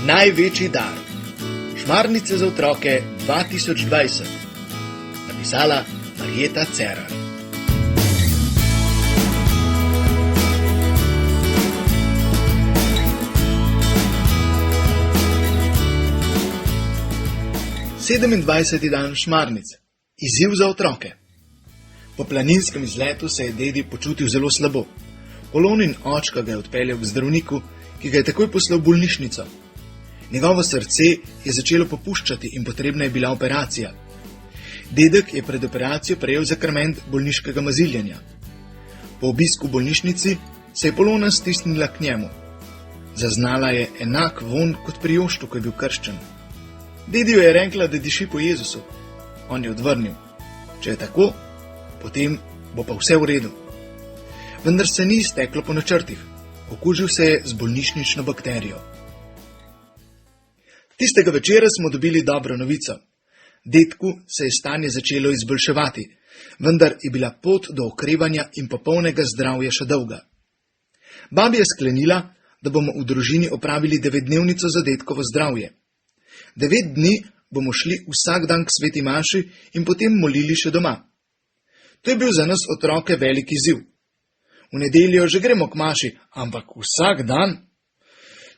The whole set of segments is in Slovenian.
Največji dar. Šmarnice za otroke 2020. Napisala Marjeta Cerar. Sedemindvajseti dan šmarnic. Izziv za otroke. Po planinskem izletu se je dedi počutil zelo slabo. Polonin očka ga je odpeljal k zdravniku, ki ga je takoj poslal v bolnišnico. Njegovo srce je začelo popuščati in potrebna je bila operacija. Dedek je pred operacijo prejel zakrament bolniškega maziljenja. Po obisku v bolnišnici se je Polona stisnila k njemu. Zaznala je enak vonj kot pri Joštu, ko je bil krščen. Dediju je rekla, da diši po Jezusu. On je odvrnil: če je tako, potem bo pa vse v redu. Vendar se ni izteklo po načrtih. Okužil se je z bolnišnično bakterijo. Tistega večera smo dobili dobro novico. Dedku se je stanje začelo izboljševati, vendar je bila pot do okrevanja in popolnega zdravja še dolga. Babi je sklenila, da bomo v družini opravili 9-dnevnico za dedkovo zdravje. 9 dni bomo šli vsak dan k sveti maši in potem molili še doma. To je bil za nas otroke velik izziv. V nedeljo že gremo k maši, ampak vsak dan?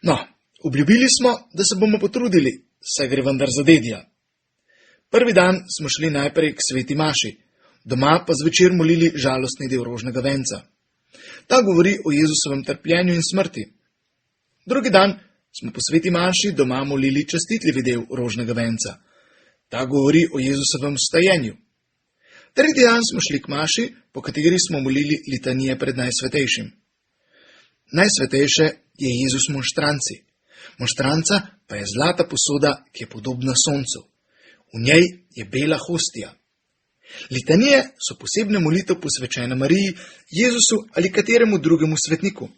No, obljubili smo, da se bomo potrudili, saj gre vendar za dedija. Prvi dan smo šli najprej k sveti maši, doma pa zvečer molili žalostni del rožnega venca. Ta govori o Jezusovem trpljenju in smrti. Drugi dan smo po sveti maši doma molili častitljivi del rožnega venca. Ta govori o Jezusovem vstajenju. Tretji dan smo šli k maši, po kateri smo molili litanije pred Najsvetejšim. Najsvetejše je Jezus monštranci. Monštranca pa je zlata posoda, ki je podobna soncu. V njej je bela hostija. Litanije so posebne molitev posvečene Mariji, Jezusu ali kateremu drugemu svetniku.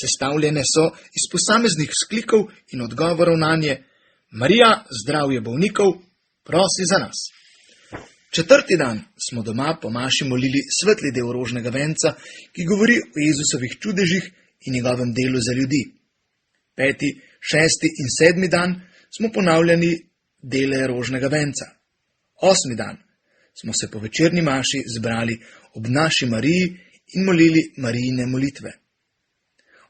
Sestavljene so iz posameznih vzklikov in odgovorov nanje: Marija, zdravje bolnikov, prosi za nas. Četrti dan smo doma po maši molili svetli del rožnega venca, ki govori o Jezusovih čudežih in njegovem delu za ljudi. 5., 6. in 7. dan smo ponavljali dele rožnega venca. 8. dan smo se po večerni maši zbrali ob naši Mariji in molili Marijine molitve.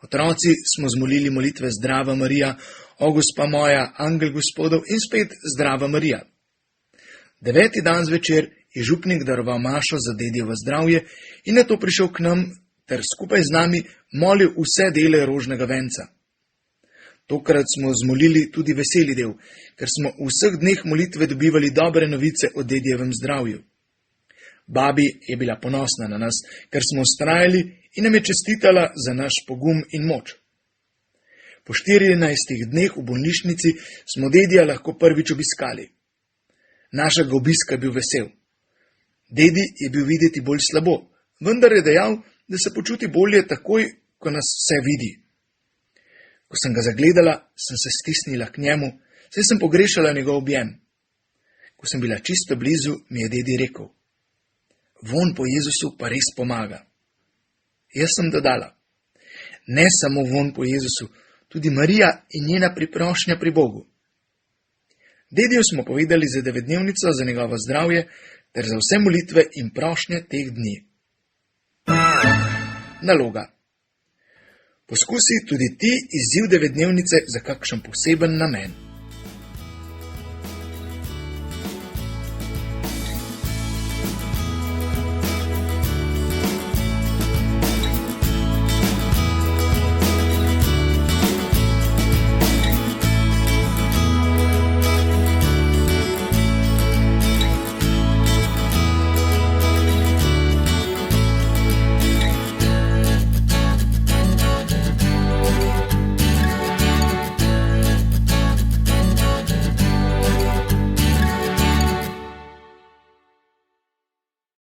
Otroci smo zmolili molitve Zdrava Marija, o Gospa moja, angel Gospodov in spet Zdrava Marija. 9. dan zvečer je župnik daroval mašo za dedijevo zdravje in nato prišel k nam ter skupaj z nami molil vse dele rožnega venca. Tokrat smo zmolili tudi veseli del, ker smo v vseh dneh molitve dobivali dobre novice o dedijevem zdravju. Babi je bila ponosna na nas, ker smo vztrajali in nam je čestitala za naš pogum in moč. Po 14 dneh v bolnišnici smo dedija lahko prvič obiskali. Našega obiska je bil vesel. Dedi je bil videti bolj slabo, vendar je dejal, da se počuti bolje takoj, ko nas vse vidi. Ko sem ga zagledala, sem se stisnila k njemu, saj sem pogrešala njegov objem. Ko sem bila čisto blizu, mi je dedi rekel: vonj po Jezusu pa res pomaga. Jaz sem dodala: ne samo vonj po Jezusu, tudi Marija in njena priprošnja pri Bogu. Dediju smo povedali za 9-dnevnico za njegovo zdravje ter za vse molitve in prošnje teh dni. Naloga. Poskusi tudi ti izziv 9-dnevnice za kakšen poseben namen.